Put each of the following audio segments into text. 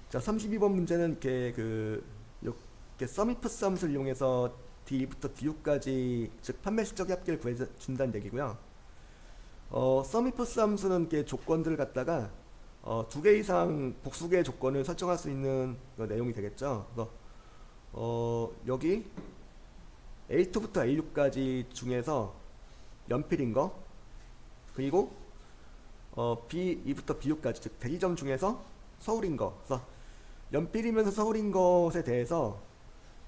자, 32번 문제는 이렇게 썸이프스 함수를 이용해서 D부터 D6까지 즉 판매 실적 합계를 구해준다는 얘기고요. 썸이프스 함수는 이렇게 조건들을 갖다가 두 개 이상 복수의 조건을 설정할 수 있는 내용이 되겠죠. 그래서 여기 A2부터 A6까지 중에서 연필인 거, 그리고 B2부터 B6까지 즉 대리점 중에서 서울인 거. 그래서 연필이면서 서울인 것에 대해서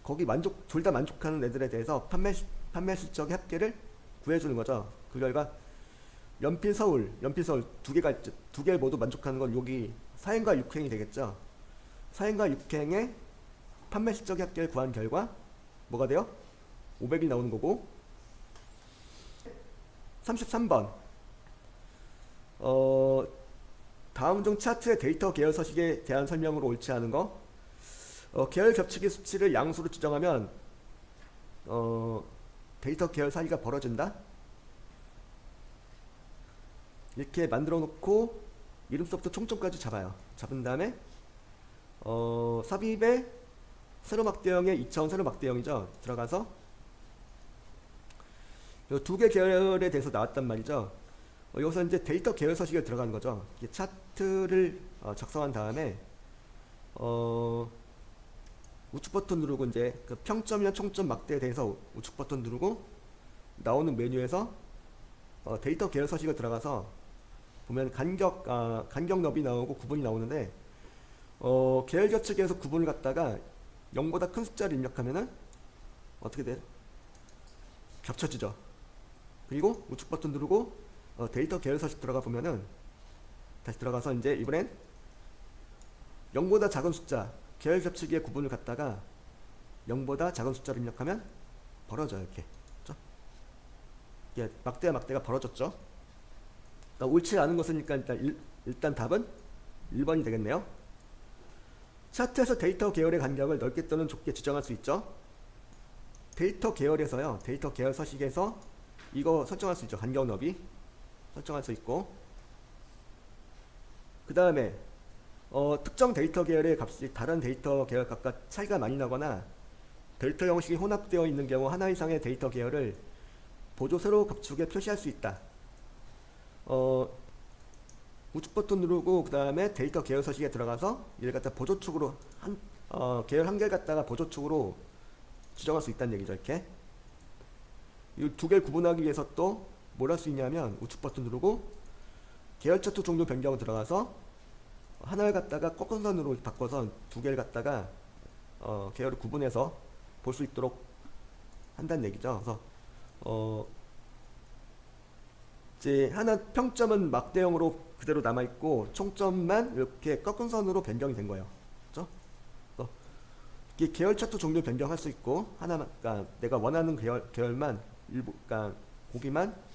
거기 둘 다 만족하는 애들에 대해서 판매 실적의 합계를 구해주는 거죠. 그 결과 연필 서울 두 개 모두 만족하는 건 여기 사행과 육행이 되겠죠. 사행과 육행의 판매 실적의 합계를 구한 결과 뭐가 돼요? 500이 나오는 거고. 33번 다음 중 차트의 데이터 계열 서식에 대한 설명으로 옳지 않은 거. 계열 겹치기 수치를 양수로 지정하면 데이터 계열 사이가 벌어진다. 이렇게 만들어 놓고 이름서부터 총점까지 잡아요. 잡은 다음에 삽입에 세로막대형에 2차원 세로막대형이죠. 들어가서 두 개 계열에 대해서 나왔단 말이죠. 여기서 이제 데이터 계열 서식에 들어가는 거죠. 차트를 작성한 다음에 우측 버튼 누르고 이제 그 평점이나 총점 막대에 대해서 우측 버튼 누르고 나오는 메뉴에서 데이터 계열 서식을 들어가서 보면 간격 너비 나오고 구분이 나오는데 계열 겹치기에서 구분을 갖다가 0보다 큰 숫자를 입력하면은 어떻게 돼? 겹쳐지죠. 그리고 우측 버튼 누르고 데이터 계열 서식 들어가 보면은 다시 들어가서 이제 이번엔 0보다 작은 숫자 계열 겹치기의 구분을 갖다가 0보다 작은 숫자를 입력하면 벌어져요. 이렇게. 그렇죠? 이게 막대와 막대가 벌어졌죠. 옳지 않은 것이니까 일단 답은 1번이 되겠네요. 차트에서 데이터 계열의 간격을 넓게 또는 좁게 지정할 수 있죠. 데이터 계열에서요. 데이터 계열 서식에서 이거 설정할 수 있죠. 간격 너비 설정할 수 있고, 그 다음에 특정 데이터 계열의 값이 다른 데이터 계열 값과 차이가 많이 나거나 데이터 형식이 혼합되어 있는 경우 하나 이상의 데이터 계열을 보조 세로 값축에 표시할 수 있다. 우측 버튼 누르고 그 다음에 데이터 계열 서식에 들어가서 이를 갖다 보조축으로 계열 한 개를 갖다가 보조축으로 지정할 수 있다는 얘기죠. 이렇게 이 두 개를 구분하기 위해서 또 뭘 할 수 있냐면 우측 버튼 누르고 계열 차트 종류 변경을 들어가서 하나를 갖다가 꺾은 선으로 바꿔서 두 개를 갖다가 계열을 구분해서 볼 수 있도록 한다는 얘기죠. 그래서 이제 하나 평점은 막대형으로 그대로 남아있고 총점만 이렇게 꺾은 선으로 변경이 된 거예요. 그렇죠? 이게 계열 차트 종류 변경할 수 있고 하나만, 그러니까 내가 원하는 계열만 일부, 그러니까 거기만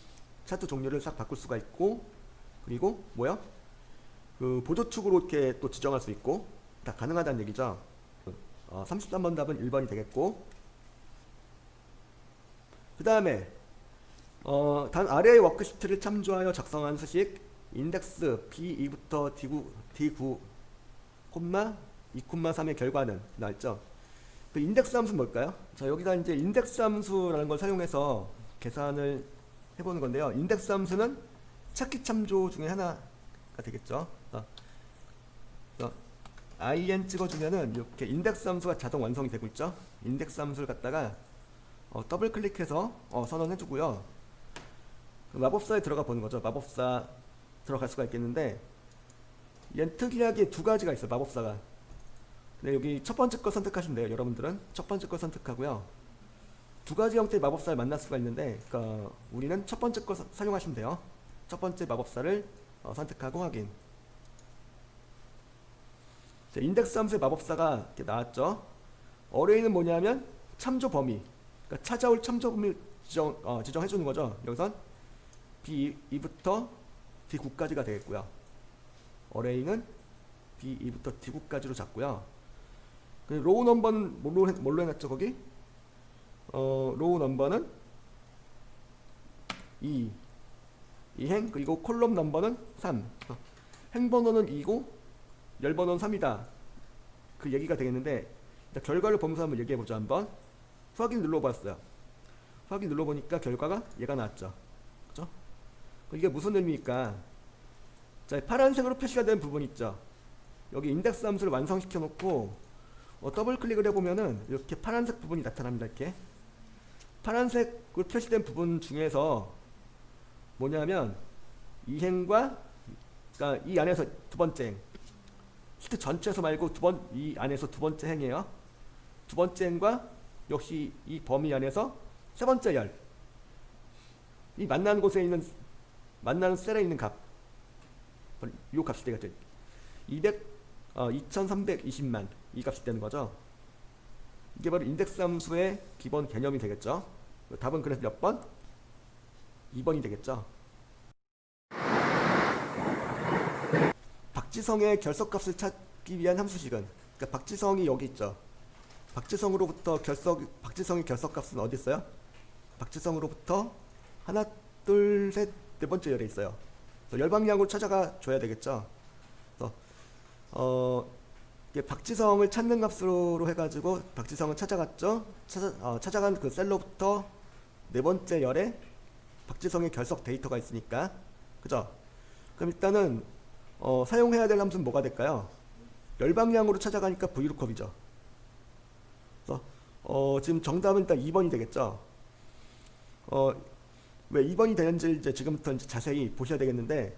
차트 종류를 싹 바꿀 수가 있고, 그리고 뭐야? 그 보조축으로 이렇게 또 지정할 수 있고 다 가능하다는 얘기죠. 33번 답은 1번이 되겠고, 그 다음에 단 아래의 워크시트를 참조하여 작성한 수식 인덱스 B2부터 D9, 2,3의 결과는 나왔죠. 그 인덱스 함수는 뭘까요? 자, 여기다 이제 인덱스 함수라는 걸 사용해서 계산을 해보는 건데요. 인덱스 함수는 찾기 참조 중에 하나가 되겠죠. IN 찍어주면은 이렇게 인덱스 함수가 자동 완성이 되고 있죠. 인덱스 함수를 갖다가 더블 클릭해서 선언해주고요. 마법사에 들어가 보는 거죠. 마법사 들어갈 수가 있겠는데, 얘는 특이하게 두 가지가 있어요. 마법사가. 근데 여기 첫 번째 거 선택하시면 돼요. 여러분들은 첫 번째 거 선택하고요. 두 가지 형태의 마법사를 만날 수가 있는데, 그러니까 우리는 첫 번째 거 사용하시면 돼요. 첫 번째 마법사를 선택하고 확인. 자, 인덱스 함수의 마법사가 이렇게 나왔죠. 어레이는 뭐냐면 참조 범위, 그러니까 찾아올 참조 범위를 지정해 주는 거죠. 여기선 B2부터 D9까지가 되겠고요. 어레이는 B2부터 D9까지로 잡고요. 로우 넘버는 뭘로 해놨죠? 거기 로우 넘버는 2행, 그리고 콜럼 넘버는 3. 행번호는 2고 열번호는 3이다. 그 얘기가 되겠는데, 일단 결과를 보면서 한번 얘기해보죠. 한번 확인 눌러봤어요. 확인 눌러보니까 결과가 얘가 나왔죠. 그죠? 이게 무슨 의미입니까? 자, 파란색으로 표시가 된 부분 있죠. 여기 인덱스 함수를 완성시켜 놓고 더블 클릭을 해보면은 이렇게 파란색 부분이 나타납니다. 이렇게 파란색으로 표시된 부분 중에서 뭐냐면 이 행과, 그러니까 이 안에서 두 번째 행, 시트 전체에서 말고 이 안에서 두 번째 행이에요. 두 번째 행과 역시 이 범위 안에서 세 번째 열, 이 만나는 곳에 있는, 만나는 셀에 있는 값, 이 값이 되겠죠. 2320만 이 값이 되는 거죠. 이게 바로 인덱스 함수의 기본 개념이 되겠죠. 답은 그래서 몇 번? 2번이 되겠죠. 박지성의 결석값을 찾기 위한 함수식은, 그러니까 박지성이 여기 있죠. 박지성으로부터 박지성의 결석값은 어디 있어요? 박지성으로부터 하나, 둘, 셋, 네 번째 열에 있어요. 열 방향으로 찾아가 줘야 되겠죠. 그래서 이게 박지성을 찾는 값으로 해가지고 박지성을 찾아갔죠. 찾아간 그 셀로부터 네 번째 열에 박지성의 결석 데이터가 있으니까, 그죠? 그럼 일단은 사용해야 될 함수는 뭐가 될까요? 열 방향으로 찾아가니까 VLOOKUP이죠. 그래서 지금 정답은 일단 2번이 되겠죠. 왜 2번이 되는지 이제 지금부터 이제 자세히 보셔야 되겠는데,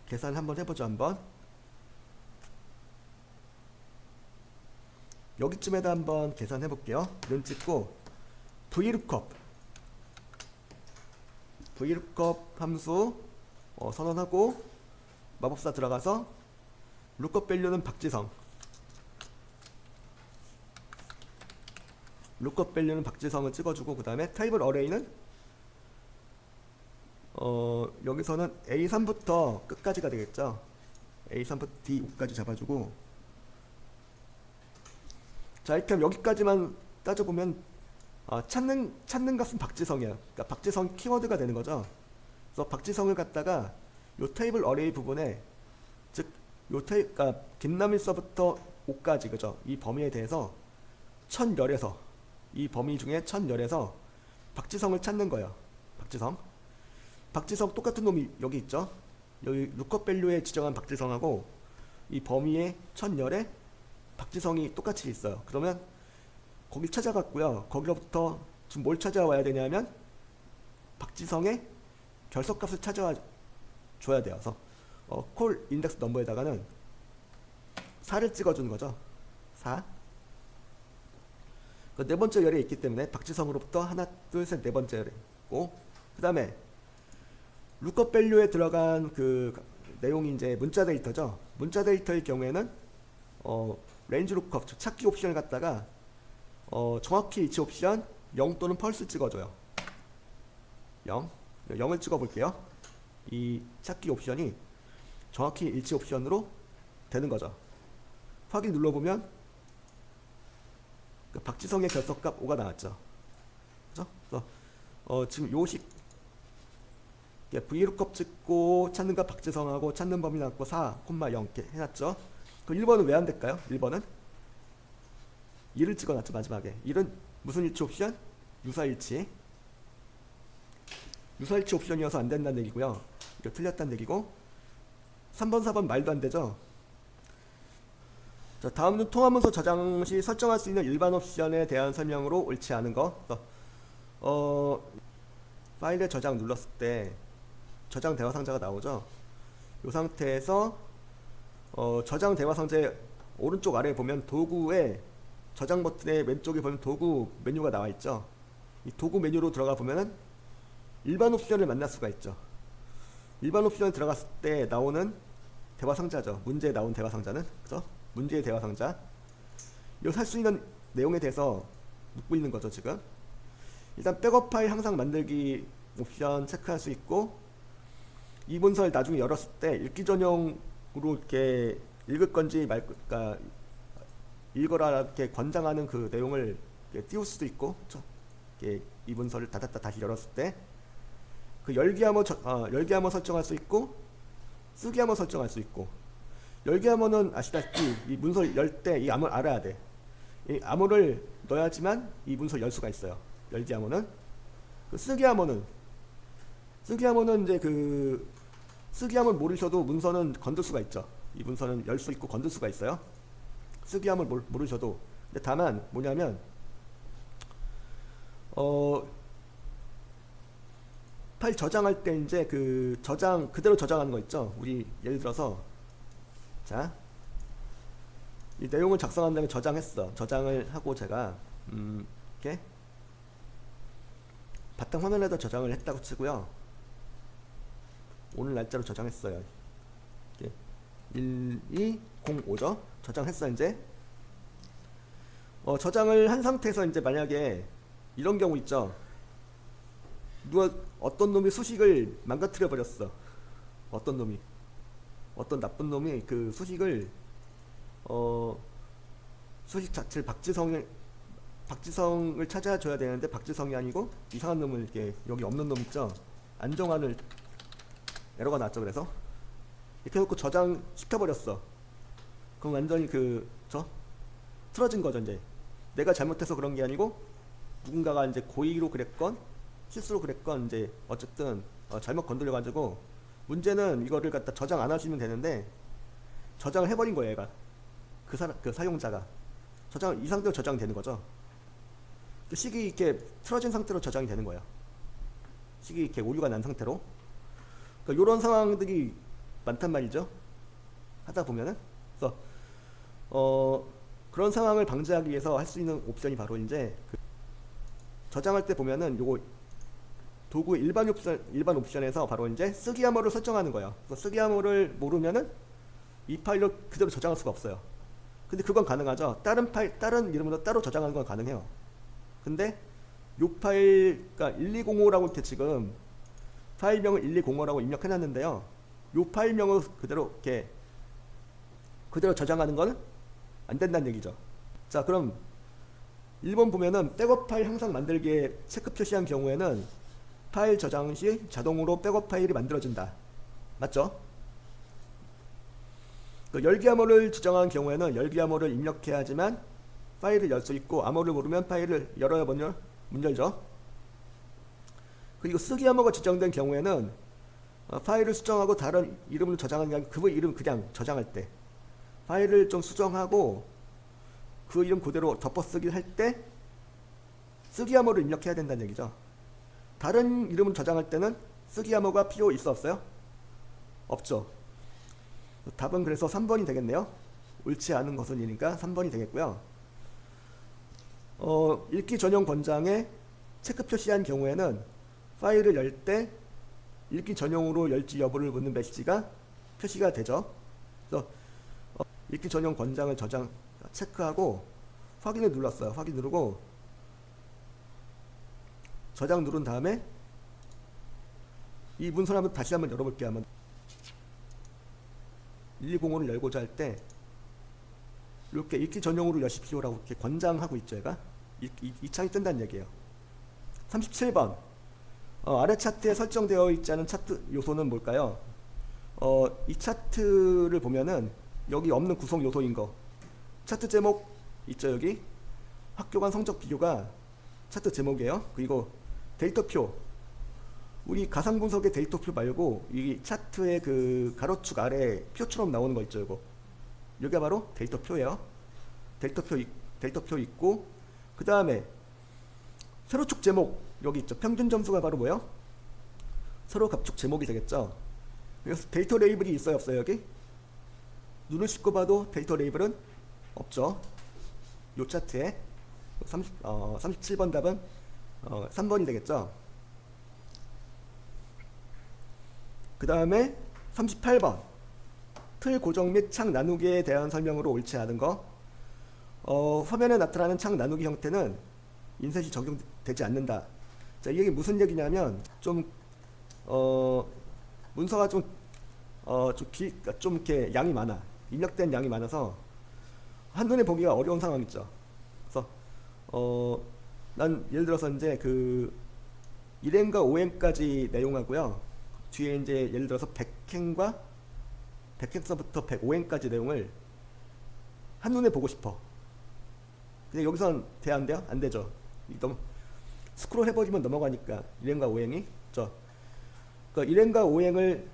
계산 한번 해보죠. 한번 여기쯤에다 한번 계산해 볼게요. 눈 찍고 VLOOKUP 함수 선언하고 마법사 들어가서 lookup value는 박지성, lookup value는 박지성을 찍어주고, 그 다음에 테이블 어레이는 여기서는 A3부터 끝까지가 되겠죠. A3부터 D5까지 잡아주고, 자, 이렇게 여기까지만 따져보면 찾는 값은 박지성이에요. 그러니까 박지성 키워드가 되는 거죠. 그래서 박지성을 갖다가 요 테이블 어레이 부분에, 즉 요 그러니까 김남일서부터 5까지, 그죠? 이 범위에 대해서 1010에서, 이 범위 중에 1010에서 박지성을 찾는 거예요. 박지성 똑같은 놈이 여기 있죠. 여기 lookup value에 지정한 박지성하고 이 범위의 1010에 박지성이 똑같이 있어요. 그러면 거기 찾아갔고요. 거기로부터 지금 뭘 찾아와야 되냐면 박지성의 결석값을 찾아와 줘야 돼요. 그래서 콜 인덱스 넘버에다가는 4를 찍어주는 거죠. 4. 그 네 번째 열에 있기 때문에 박지성으로부터 하나, 둘, 셋, 네 번째 열에 있고, 그 다음에 lookup value에 들어간 그 내용이 이제 문자 데이터죠. 문자 데이터의 경우에는 range lookup, 찾기 옵션을 갖다가 정확히 일치 옵션 0 또는 펄스 찍어줘요. 0을 찍어볼게요. 이 찾기 옵션이 정확히 일치 옵션으로 되는 거죠. 확인 눌러보면 그 박지성의 결석값 5가 나왔죠. 그죠? 그래서 지금 요식 VLOOKUP 찍고 찾는 값 박지성하고 찾는 범위 나왔고 4, 0 이렇게 해놨죠. 그럼 1번은 왜 안 될까요? 1번은 1을 찍어놨죠. 마지막에 1은 무슨 일치 옵션? 유사일치 옵션이어서 안 된다는 얘기고요. 이거 틀렸다는 얘기고, 3번 4번 말도 안 되죠. 자, 다음은 통화문서 저장 시 설정할 수 있는 일반 옵션에 대한 설명으로 옳지 않은 거. 파일에 저장 눌렀을 때 저장 대화 상자가 나오죠. 이 상태에서 저장 대화 상자의 오른쪽 아래에 보면 도구에 저장 버튼의 왼쪽에 보면 도구 메뉴가 나와 있죠. 이 도구 메뉴로 들어가 보면은 일반 옵션을 만날 수가 있죠. 일반 옵션에 들어갔을 때 나오는 대화 상자죠. 문제에 나온 대화 상자는, 그죠? 문제의 대화 상자. 이거 살 수 있는 내용에 대해서 묻고 있는 거죠, 지금. 일단 백업 파일 항상 만들기 옵션 체크할 수 있고, 이 문서를 나중에 열었을 때 읽기 전용으로 이렇게 읽을 건지 그러니까 읽어라 이렇게 권장하는 그 내용을 띄울 수도 있고, 그렇죠? 이렇게 이 문서를 다시 열었을 때 그 열기함을 설정할 수 있고, 쓰기함을 설정할 수 있고, 열기 암호는 아시다시피 이 문서를 열 때 이 암호를 알아야 돼. 이 암호를 넣어야지만 이 문서를 열 수가 있어요. 열기 암호는. 그 쓰기 암호는 이제 그 쓰기 암호를 모르셔도 문서는 건들 수가 있죠. 이 문서는 열 수 있고 건들 수가 있어요. 쓰기 암호를 모르셔도. 근데 다만 뭐냐면 파일 저장할 때 이제 그 저장 그대로 저장하는 거 있죠. 우리 예를 들어서 자, 이 내용을 작성한 다음에 저장했어. 저장을 하고 제가 이렇게 바탕 화면에다 저장을 했다고 치고요. 오늘 날짜로 저장했어요. 1205죠. 저장했어. 이제 저장을 한 상태에서 이제 만약에 이런 경우 있죠. 어떤 놈이 수식을 망가뜨려 버렸어. 어떤 나쁜 놈이 그 수식을 수식 자체를 박지성을 찾아줘야 되는데 박지성이 아니고 이상한 놈을 이렇게 여기 없는 놈 있죠. 안정환을 에러가 났죠. 그래서 이렇게 해놓고 저장 시켜버렸어. 그럼 완전히 틀어진 거죠. 이제 내가 잘못해서 그런 게 아니고 누군가가 이제 고의로 그랬건 실수로 그랬건 이제 어쨌든 잘못 건드려가지고 문제는 이거를 갖다 저장 안 하시면 되는데 저장을 해버린 거예요. 얘가 그 사용자가 이 상태로 저장이 되는 거죠. 식이 이렇게 틀어진 상태로 저장이 되는 거예요. 식이 이렇게 오류가 난 상태로. 그러니까 이런 상황들이 많단 말이죠. 하다 보면은. 그래서 그런 상황을 방지하기 위해서 할 수 있는 옵션이 바로 이제 저장할 때 보면은 요거 도구 일반 옵션에서 바로 이제 쓰기 암호를 설정하는 거예요. 그래서 쓰기 암호를 모르면은 이 파일로 그대로 저장할 수가 없어요. 근데 그건 가능하죠. 다른 이름으로 따로 저장하는 건 가능해요. 근데 요 파일, 그러니까 1205라고 이렇게 지금 파일명을 1205라고 입력해놨는데요. 요 파일명을 그대로 저장하는 건 안 된다는 얘기죠. 자, 그럼 1번 보면은 백업 파일 항상 만들기에 체크 표시한 경우에는 파일 저장 시 자동으로 백업 파일이 만들어진다. 맞죠? 그 열기 암호를 지정한 경우에는 열기 암호를 입력해야지만 파일을 열 수 있고 암호를 모르면 파일을 열어야 문 열죠. 그리고 쓰기 암호가 지정된 경우에는 파일을 수정하고 다른 이름으로 저장하는 게 아니고 그 이름 그냥 저장할 때 파일을 좀 수정하고 그 이름 그대로 덮어쓰기 할 때 쓰기 암호를 입력해야 된다는 얘기죠. 다른 이름을 저장할 때는 쓰기 암호가 필요 있어 없어요? 없죠. 답은 그래서 3번이 되겠네요. 옳지 않은 것은이니까 3번이 되겠고요. 읽기 전용 권장에 체크 표시한 경우에는 파일을 열 때 읽기 전용으로 열지 여부를 묻는 메시지가 표시가 되죠. 그래서 읽기 전용 권장을 체크하고 확인을 눌렀어요. 확인 누르고 저장 누른 다음에 이 문서를 한번 다시 한번 열어볼게요. 한번 1205를 열고자 할 때 이렇게 읽기 전용으로 여십시오라고 이렇게 권장하고 있죠. 얘가 이 창이 뜬다는 얘기예요. 37번 아래 차트에 설정되어 있지 않은 차트 요소는 뭘까요? 이 차트를 보면은 여기 없는 구성 요소인 거. 차트 제목 있죠. 여기 학교 간 성적 비교가 차트 제목이에요. 그리고 데이터표, 우리 가상 분석의 데이터표 말고 이 차트의 그 가로축 아래 표처럼 나오는 거 있죠. 이거 여기가 바로 데이터표예요. 데이터표 있고 그 다음에 세로축 제목 여기 있죠. 평균 점수가 바로 뭐예요? 세로 갑축 제목이 되겠죠. 그래서 데이터 레이블이 있어요 없어요? 여기 눈을 씻고 봐도 데이터 레이블은 없죠. 요 차트에 37번 답은 3번이 되겠죠. 그 다음에 38번 틀 고정 및 창 나누기에 대한 설명으로 옳지 않은 거. 화면에 나타나는 창 나누기 형태는 인셋이 적용되지 않는다. 자, 이게 무슨 얘기냐면 문서가 좀 이렇게 양이 많아. 입력된 양이 많아서 한눈에 보기가 어려운 상황 있죠. 그래서 난 예를 들어서 이제 그 1행과 5행까지 내용하고요. 뒤에 이제 예를 들어서 100행과 100행서부터 105행까지 내용을 한눈에 보고 싶어. 근데 여기선 안 돼요? 안 되죠. 너무 스크롤 해버리면 넘어가니까 1행과 5행이 그 1행과 5행을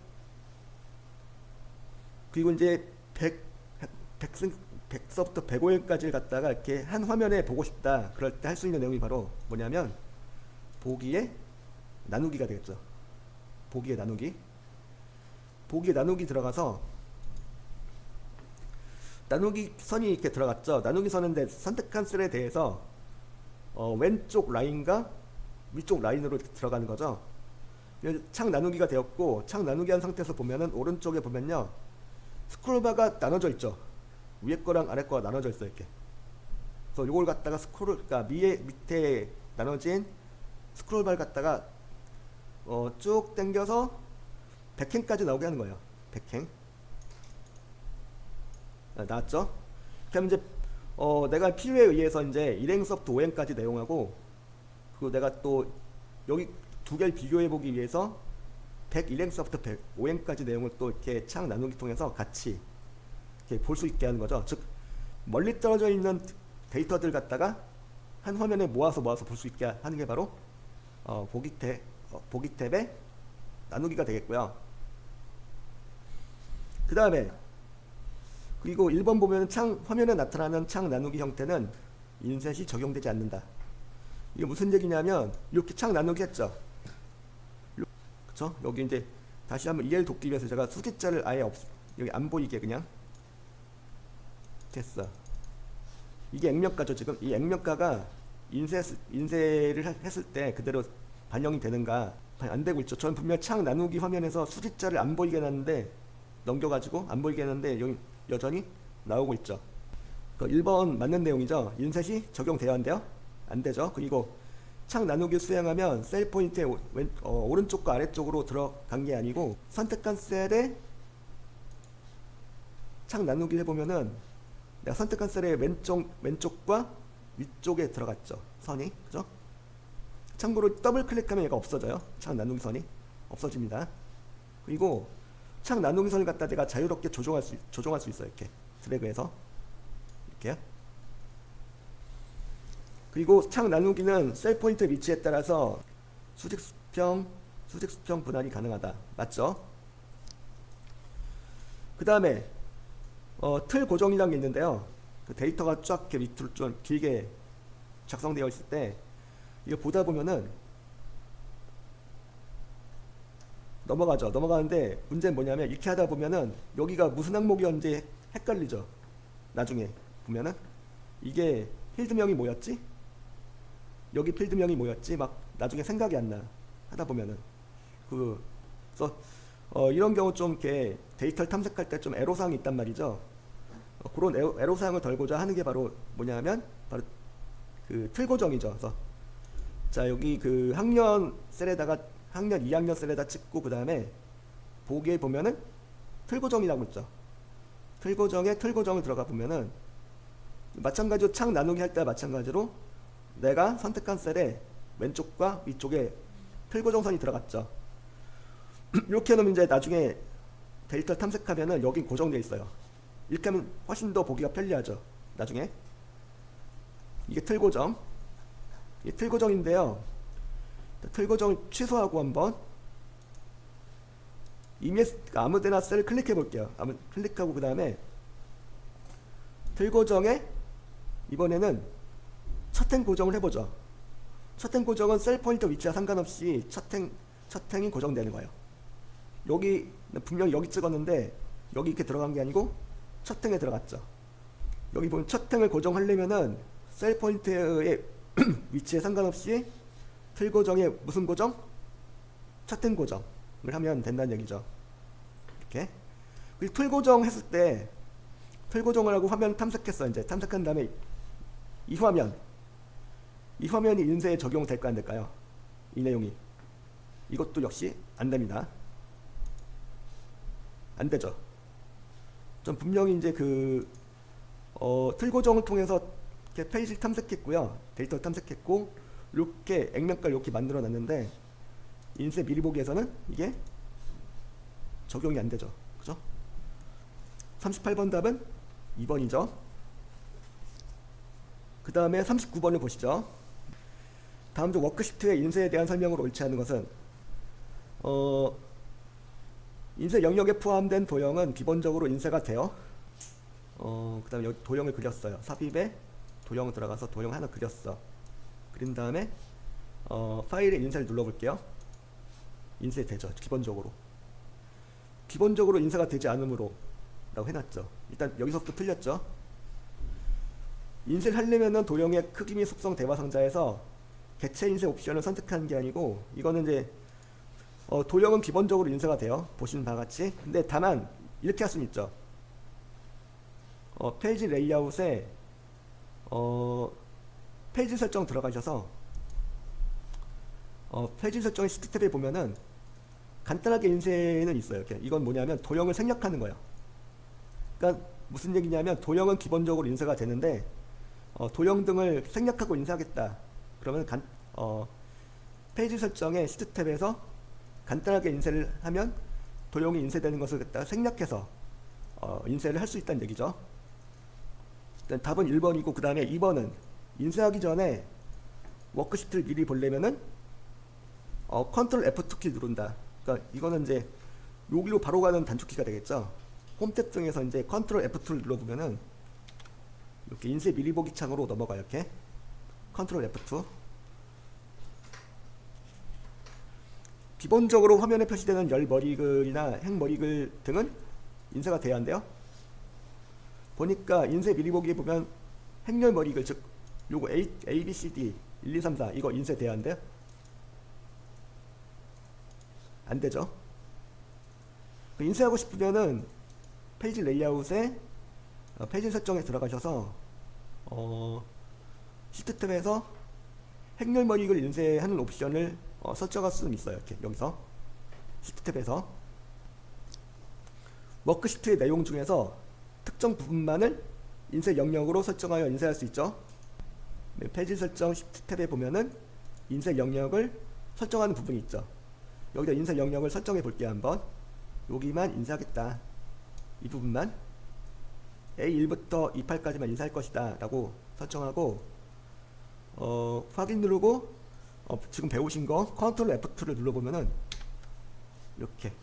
그리고 이제 100서부터 105행까지를 갖다가 이렇게 한 화면에 보고 싶다. 그럴 때 할 수 있는 내용이 바로 뭐냐면 보기에 나누기가 되겠죠. 보기에 나누기. 보기에 나누기 들어가서 나누기 선이 이렇게 들어갔죠. 나누기 선인데 선택한 셀에 대해서 왼쪽 라인과 위쪽 라인으로 들어가는 거죠. 창 나누기가 되었고, 창 나누기 한 상태에서 보면은 오른쪽에 보면요 스크롤바가 나눠져 있죠. 위에 거랑 아래 거가 나눠져 있어요. 이렇게. 그래서 이걸 갖다가 그러니까 밑에 나눠진 스크롤바를 갖다가 쭉 당겨서 100행까지 나오게 하는 거예요. 100행. 나왔죠? 그럼 이제 내가 필요에 의해서 이제 1행서부터 5행까지 내용하고, 그리고 내가 또 여기 두 개를 비교해 보기 위해서 101행서부터 105행까지 내용을 또 이렇게 창 나누기 통해서 같이 이렇게 볼 수 있게 하는 거죠. 즉 멀리 떨어져 있는 데이터들 갖다가 한 화면에 모아서 볼 수 있게 하는 게 바로 보기 탭의 나누기가 되겠고요. 그 다음에 그리고 1번 보면 화면에 나타나는 창 나누기 형태는 인셋이 적용되지 않는다. 이게 무슨 얘기냐면 이렇게 창 나누기 했죠. 그쵸? 여기 이제 다시 한번 이해를 돕기 위해서 제가 수직자를 아예 여기 안 보이게 그냥 됐어. 이게 액면가죠. 지금 이 액면가가 인쇄를 했을 때 그대로 반영이 되는가? 안 되고 있죠. 저는 분명 창 나누기 화면에서 수직자를 안 보이게 해놨는데 넘겨가지고 안 보이게 했는데 여기 여전히 나오고 있죠. 1번 맞는 내용이죠. 인셋이 적용돼야 한대요? 안 되죠. 그리고 창 나누기 수행하면 셀 포인트의 오른쪽과 아래쪽으로 들어간 게 아니고 선택한 셀에 창 나누기를 해보면은 내가 선택한 셀의 왼쪽과 위쪽에 들어갔죠. 선이. 그죠? 참고로 더블 클릭하면 얘가 없어져요. 창 나누기 선이 없어집니다. 그리고 창 나누기 선을 갖다 내가 자유롭게 조정할 수 있어요. 이렇게 드래그해서 이렇게요. 그리고 창 나누기는 셀 포인트 위치에 따라서 수직 수평 분할이 가능하다. 맞죠? 그 다음에 틀 고정이라는 게 있는데요. 그 데이터가 쫙 이렇게 밑으로 좀 길게 작성되어 있을 때 이거 보다 보면은 넘어가는데 문제는 뭐냐면 이렇게 하다 보면은 여기가 무슨 항목이었는지 헷갈리죠. 나중에 보면은 이게 필드명이 뭐였지? 여기 필드명이 뭐였지? 막 나중에 생각이 안 나. 하다 보면은 그래서 이런 경우 좀 이렇게 데이터를 탐색할 때 좀 애로사항이 있단 말이죠. 그런 애로사항을 덜고자 하는 게 바로 뭐냐면 바로 그 틀 고정이죠. 그래서 자 여기 그 학년 셀에다가 학년 2학년 셀에다 찍고 그 다음에 보기에 보면은 틀 고정이라고 있죠. 틀 고정에 틀 고정을 들어가 보면은 마찬가지로 창 나누기 할 때 마찬가지로 내가 선택한 셀에 왼쪽과 위쪽에 틀 고정선이 들어갔죠. 이렇게 하면 이제 나중에 데이터 탐색하면은 여기 고정되어 있어요. 이렇게 하면 훨씬 더 보기가 편리하죠. 나중에 이게 틀 고정. 이게 틀 고정인데요. 틀 고정을 취소하고 한번 아무데나 셀을 클릭해 볼게요. 클릭하고 그 다음에 틀 고정에 이번에는 첫 행 고정을 해보죠. 첫 행 고정은 셀 포인터 위치와 상관없이 첫 행이 고정되는 거예요. 여기 분명히 여기 찍었는데 여기 이렇게 들어간 게 아니고 첫 행에 들어갔죠. 여기 보면 첫 행을 고정하려면은 셀 포인트의 위치에 상관없이 틀 고정에 무슨 고정? 첫 행 고정을 하면 된다는 얘기죠. 이렇게. 그리고 틀 고정 했을 때 틀 고정을 하고 화면 탐색했어. 이제 탐색한 다음에 이 화면이 인쇄에 적용될까 안 될까요? 이 내용이. 이것도 역시 안 됩니다. 안 되죠. 전 분명히 이제 틀 고정을 통해서 이렇게 페이지를 탐색했고요. 데이터 탐색했고, 이렇게 액면가를 이렇게 만들어 놨는데, 인쇄 미리 보기에서는 이게 적용이 안 되죠. 그죠? 38번 답은 2번이죠. 그 다음에 39번을 보시죠. 다음 중 워크시트의 인쇄에 대한 설명으로 옳지 않은 것은 인쇄 영역에 포함된 도형은 기본적으로 인쇄가 돼요. 그 다음에 여기 도형을 그렸어요. 삽입에 도형 들어가서 도형 하나 그렸어. 그린 다음에 파일에 인쇄를 눌러볼게요. 인쇄되죠. 기본적으로 인쇄가 되지 않으므로 라고 해놨죠. 일단 여기서부터 틀렸죠. 인쇄를 하려면은 도형의 크기 및 속성 대화 상자에서 개체 인쇄 옵션을 선택하는 게 아니고, 이거는 이제 도형은 기본적으로 인쇄가 돼요. 보시는 바와 같이. 근데 다만 이렇게 할 수는 있죠. 페이지 레이아웃에 페이지 설정 들어가셔서 페이지 설정의 시트 탭에 보면은 간단하게 인쇄는 있어요. 이렇게. 이건 뭐냐면 도형을 생략하는 거예요. 그러니까 무슨 얘기냐면 도형은 기본적으로 인쇄가 되는데 도형 등을 생략하고 인쇄하겠다. 그러면 페이지 설정의 시트 탭에서 간단하게 인쇄를 하면 도형이 인쇄되는 것을 갖다가 생략해서 인쇄를 할 수 있다는 얘기죠. 일단 답은 1번이고, 그 다음에 2번은 인쇄하기 전에 워크시트를 미리 보려면은 컨트롤 F2키 누른다. 그러니까 이거는 이제 여기로 바로 가는 단축키가 되겠죠. 홈탭 등에서 이제 컨트롤 F2를 눌러보면은 이렇게 인쇄 미리 보기 창으로 넘어가요. 이렇게 컨트롤 F2. 기본적으로 화면에 표시되는 열 머리글이나 행 머리글 등은 인쇄가 돼야 한대요. 보니까 인쇄 미리 보기에 보면 행렬 머리글, 즉 요거 A, B, C, D 1, 2, 3, 4 이거 인쇄돼야 한대요. 안 되죠. 인쇄하고 싶으면은 페이지 레이아웃에 페이지 설정에 들어가셔서 시트 탭에서 행렬 머리글 인쇄하는 옵션을 설정할 수는 있어요. 이렇게 여기서 시트 탭에서 워크시트의 내용 중에서 특정 부분만을 인쇄 영역으로 설정하여 인쇄할 수 있죠. 네, 페이지 설정 시트 탭에 보면은 인쇄 영역을 설정하는 부분이 있죠. 여기다 인쇄 영역을 설정해 볼게요. 한번 여기만 인쇄하겠다. 이 부분만 A1부터 E8까지만 인쇄할 것이다 라고 설정하고 확인 누르고 지금 배우신 거 컨트롤 F2를 눌러보면은 이렇게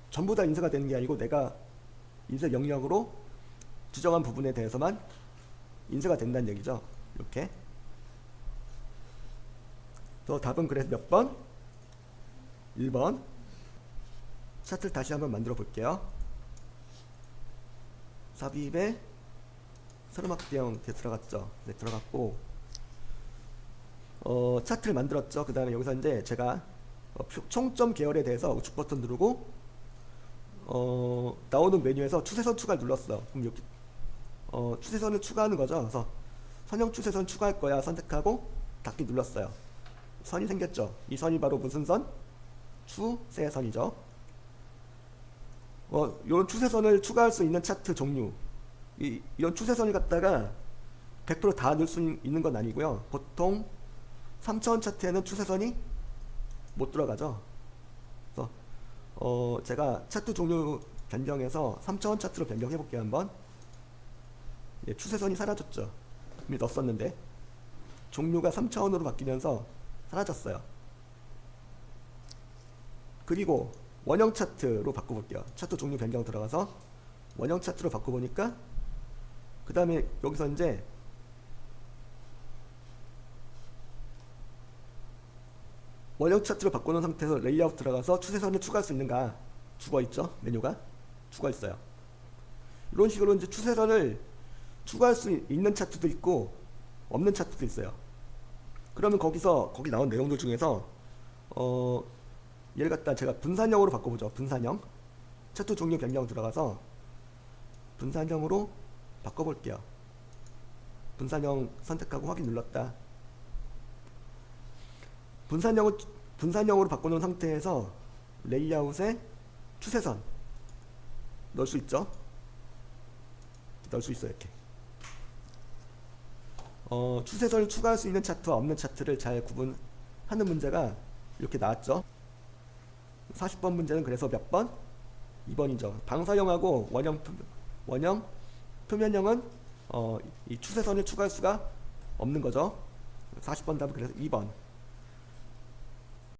전부 다 인쇄가 되는 게 아니고 내가 인쇄 영역으로 지정한 부분에 대해서만 인쇄가 된다는 얘기죠. 이렇게. 또 답은 그래서 몇 번? 1번. 차트를 다시 한번 만들어 볼게요. 삽입에 세로막대형 들어갔죠. 네, 들어갔고 차트를 만들었죠. 그 다음에 여기서 이제 제가 총점 계열에 대해서 우측 버튼 누르고 나오는 메뉴에서 추세선 추가를 눌렀어. 그럼 여기 추세선을 추가하는 거죠. 그래서 선형 추세선 추가할 거야 선택하고 닫기 눌렀어요. 선이 생겼죠. 이 선이 바로 무슨 선? 추세선이죠. 이런 추세선을 추가할 수 있는 차트 종류, 이런 추세선을 갖다가 100% 다 넣을 수 있는 건 아니고요. 보통 3차원 차트에는 추세선이 못 들어가죠. 그래서 제가 차트 종류 변경해서 3차원 차트로 변경해 볼게요. 한번. 예, 추세선이 사라졌죠. 이미 넣었었는데 종류가 3차원으로 바뀌면서 사라졌어요. 그리고 원형 차트로 바꿔볼게요. 차트 종류 변경 들어가서 원형 차트로 바꿔보니까 그 다음에 여기서 이제 원형 차트로 바꾸는 상태에서 레이아웃 들어가서 추세선을 추가할 수 있는가 죽어있죠. 메뉴가 죽어있어요. 이런 식으로 이제 추세선을 추가할 수 있는 차트도 있고 없는 차트도 있어요. 그러면 거기 나온 내용들 중에서 얘를 갖다 제가 분산형으로 바꿔보죠. 분산형. 차트 종류 변경 들어가서 분산형으로 바꿔볼게요. 분산형 선택하고 확인 눌렀다. 분산형으로 바꿔놓은 상태에서 레이아웃에 추세선 넣을 수 있죠. 넣을 수 있어요. 이렇게 추세선을 추가할 수 있는 차트와 없는 차트를 잘 구분하는 문제가 이렇게 나왔죠. 40번 문제는 그래서 몇 번? 2번이죠. 방사형하고 원형, 표면형은 이 추세선을 추가할 수가 없는 거죠. 40번 답은 그래서 2번.